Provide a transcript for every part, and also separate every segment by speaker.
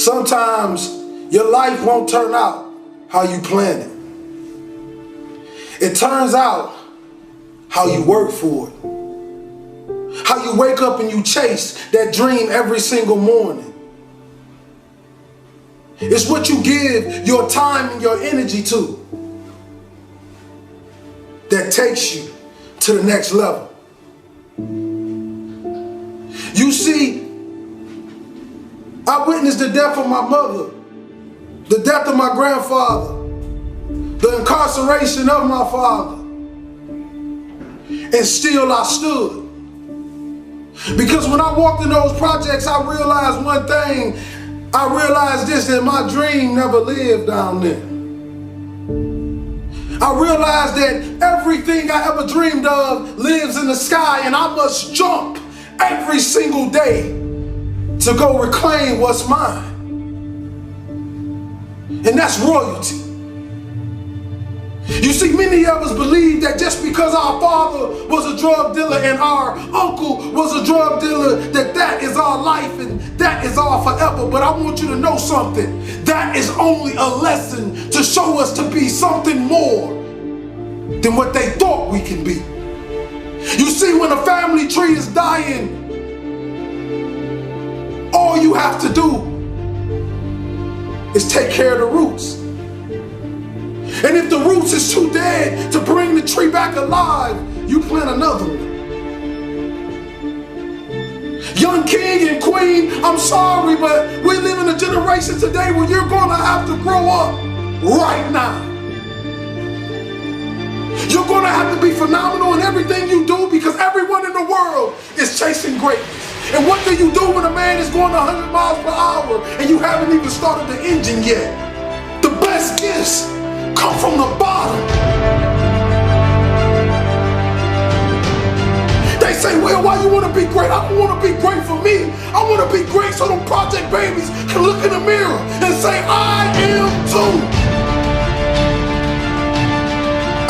Speaker 1: Sometimes your life won't turn out how you planned it. It turns out how you work for it. How you wake up and you chase that dream every single morning. It's what you give your time and your energy to that takes you to the next level. You see, I witnessed the death of my mother, the death of my grandfather, the incarceration of my father, and still I stood. Because when I walked in those projects, I realized one thing. I realized this, that my dream never lived down there. I realized that everything I ever dreamed of lives in the sky, and I must jump every single day to go reclaim what's mine. And that's royalty. You see, many of us believe that just because our father was a drug dealer and our uncle was a drug dealer, that is our life and that is our forever. But I want you to know something. That is only a lesson to show us to be something more than what they thought we can be. You see, when a family tree is dying, all you have to do is take care of the roots. And if the roots is too dead to bring the tree back alive, you plant another one. Young king and queen, I'm sorry, but we live in a generation today where you're going to have to grow up right now. You're going to have to be phenomenal in everything you do because everyone in the world is chasing greatness. And what do you do when a man is going 100 miles per hour and you haven't even started the engine yet? The best gifts come from the bottom. They say, well, why you want to be great? I don't want to be great for me. I want to be great so them project babies can look in the mirror and say, I am too.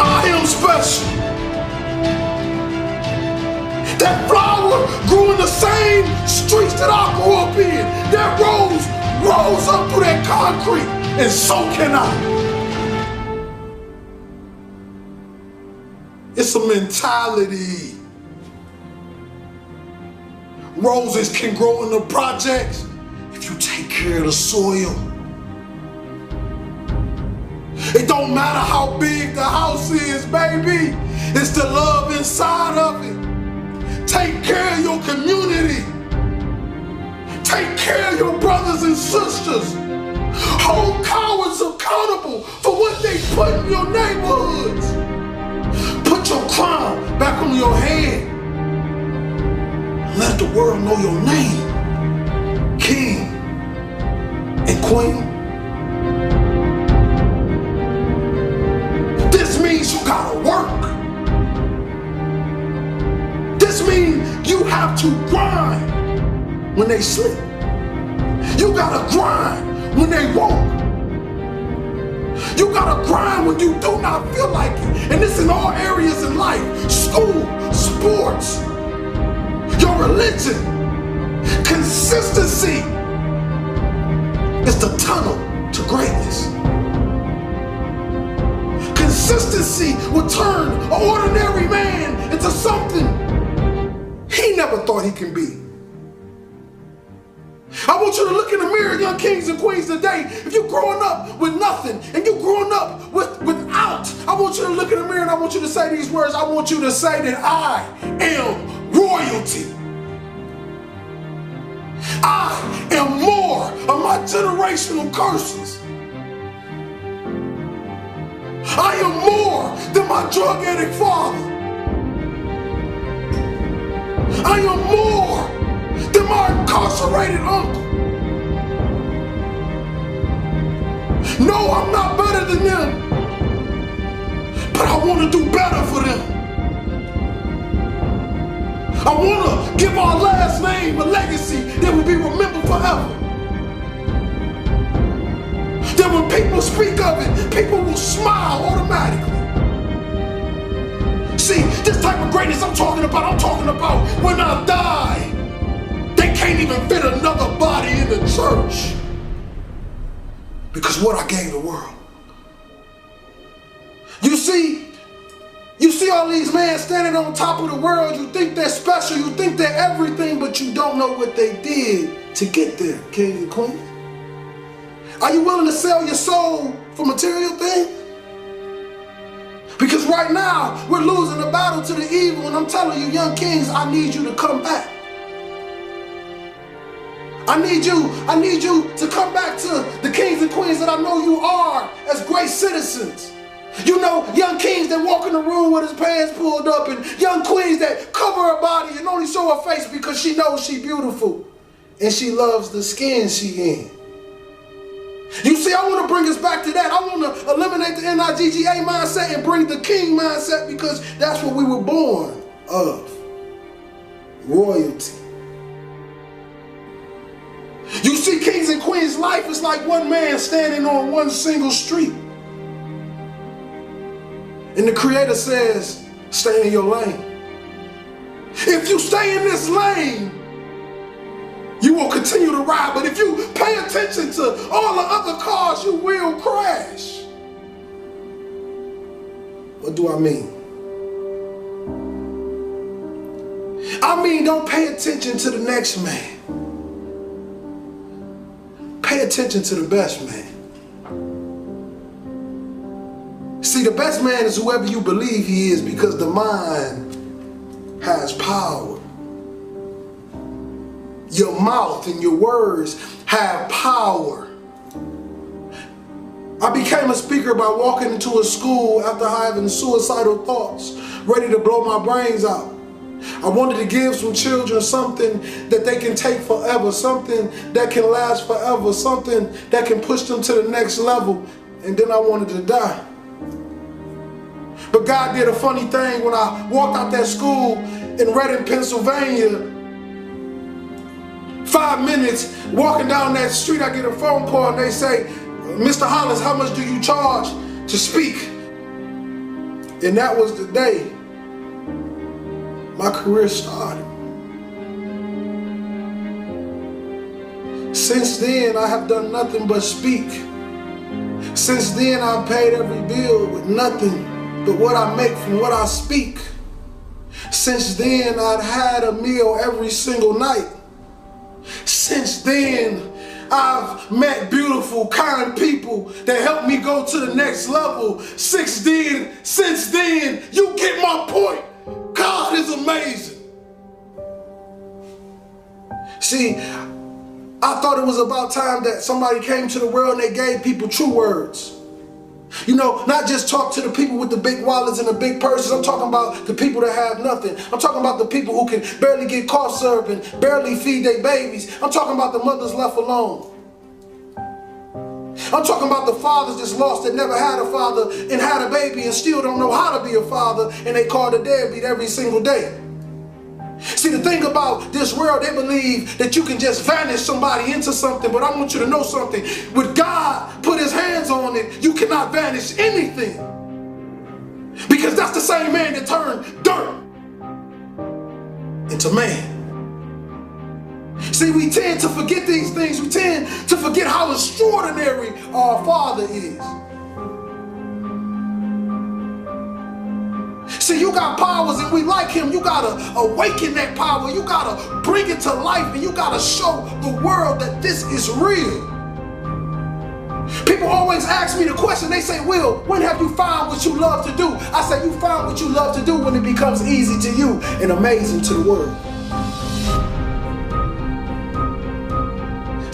Speaker 1: I am special. That flower grew in the same streets that I grew up in. That rose up through that concrete, and so can I. It's a mentality. Roses can grow in the projects if you take care of the soil. It don't matter how big the house is, baby. It's the love inside of it. Take care of your community. Take care of your brothers and sisters. Hold cowards accountable for what they put in your neighborhoods. Put your crown back on your head. Let the world know your name. King and queen. This means you gotta work. This means you have to grind when they sleep. You gotta grind when they walk. You gotta grind when you do not feel like it. And this in all areas in life. School, sports, your religion. Consistency is the tunnel to greatness. Consistency will turn an ordinary man into something he never thought he can be. I want you to look in the mirror, young kings and queens today. If you're growing up with nothing and you're growing up without, I want you to look in the mirror and I want you to say these words. I want you to say that I am royalty. I am more of my generational curses. I am more than my drug addict father. I am more than my incarcerated uncle. No, I'm not better than them, but I want to do better for them. I want to give our last name a legacy that will be remembered forever. That when people speak of it, people will smile automatically. See, this type of greatness I'm talking about when I die, they can't even fit another body in the church. because what I gave the world. You see all these men standing on top of the world. You think they're special, you think they're everything, but you don't know what they did to get there, kings and queens. Are you willing to sell your soul for material things? Because right now, we're losing the battle to the evil, and I'm telling you, young kings, I need you to come back. I need you to come back to the kings and queens that I know you are as great citizens. You know, young kings that walk in the room with his pants pulled up, and young queens that cover her body and only show her face because she knows she's beautiful and she loves the skin she in. You see, I want to bring us back to that. I want to eliminate the NIGGA mindset and bring the king mindset, because that's what we were born of. Royalty. You see, kings and queens, life is like one man standing on one single street. And the Creator says, stay in your lane. If you stay in this lane, you will continue to ride. But if you pay attention to all the other cars, you will crash. What do I mean? I mean, don't pay attention to the next man. Pay attention to the best man. See, the best man is whoever you believe he is, because the mind has power. Your mouth and your words have power. I became a speaker by walking into a school after having suicidal thoughts, ready to blow my brains out. I wanted to give some children something that they can take forever, something that can last forever, something that can push them to the next level, and then I wanted to die. But God did a funny thing when I walked out that school in Reading, Pennsylvania. 5 minutes walking down that street, I get a phone call and they say, Mr. Hollis, how much do you charge to speak? And that was the day my career started. Since then, I have done nothing but speak. Since then, I've paid every bill with nothing but what I make from what I speak. Since then, I've had a meal every single night. Since then, I've met beautiful, kind people that helped me go to the next level. Since then, you get my point. God is amazing. See, I thought it was about time that somebody came to the world and they gave people true words. You know, not just talk to the people with the big wallets and the big purses. I'm talking about the people that have nothing. I'm talking about the people who can barely get cough syrup and barely feed their babies. I'm talking about the mothers left alone. I'm talking about the fathers that's lost that never had a father and had a baby and still don't know how to be a father, and they call the deadbeat every single day. See, the thing about this world, they believe that you can just vanish somebody into something, but I want you to know something. When God put his hands on it, you cannot vanish anything. Because that's the same man that turned dirt into man. See, we tend to forget these things. We tend to forget how extraordinary our Father is. See, you got powers and we like him. You got to awaken that power. You got to bring it to life, and you got to show the world that this is real. People always ask me the question. They say, Will, when have you found what you love to do? I say, you found what you love to do when it becomes easy to you and amazing to the world.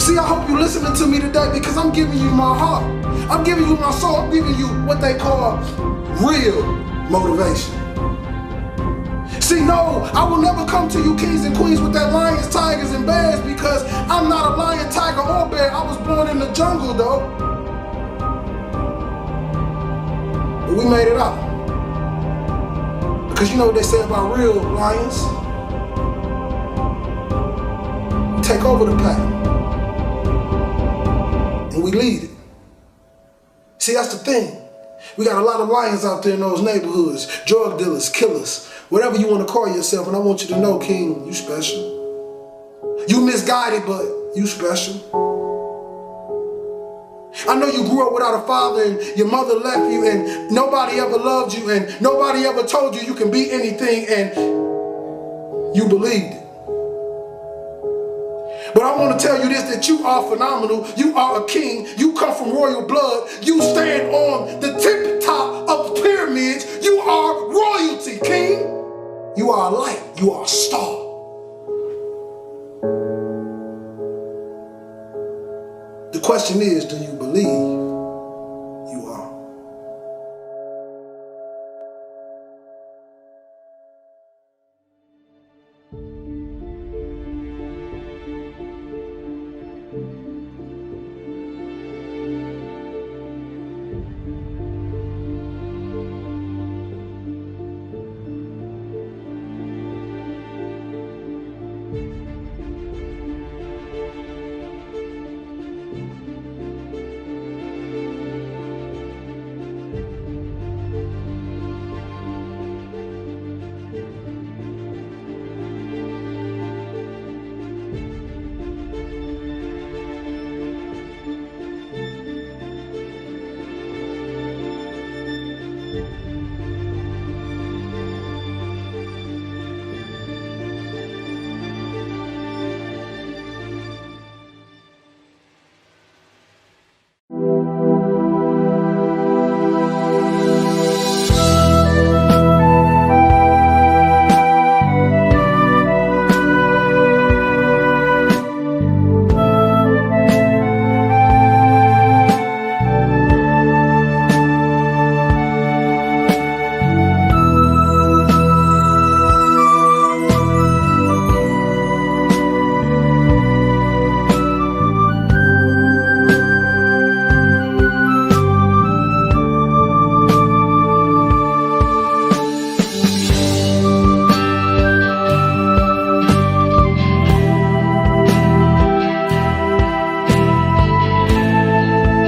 Speaker 1: See, I hope you're listening to me today, because I'm giving you my heart. I'm giving you my soul. I'm giving you what they call real motivation. See, no, I will never come to you kings and queens with that lions, tigers, and bears, because I'm not a lion, tiger, or bear. I was born in the jungle, though. But we made it out. Because you know what they say about real lions? We take over the pack. And we lead it. See, that's the thing. We got a lot of lions out there in those neighborhoods, drug dealers, killers, whatever you want to call yourself. And I want you to know, King, you special. You misguided, but you special. I know you grew up without a father and your mother left you and nobody ever loved you and nobody ever told you you can be anything and you believed it. But I want to tell you this, that you are phenomenal. You are a king. You come from royal blood. You stand on the tip top of the pyramids. You are royalty, king. You are a light. You are a star. The question is, do you believe?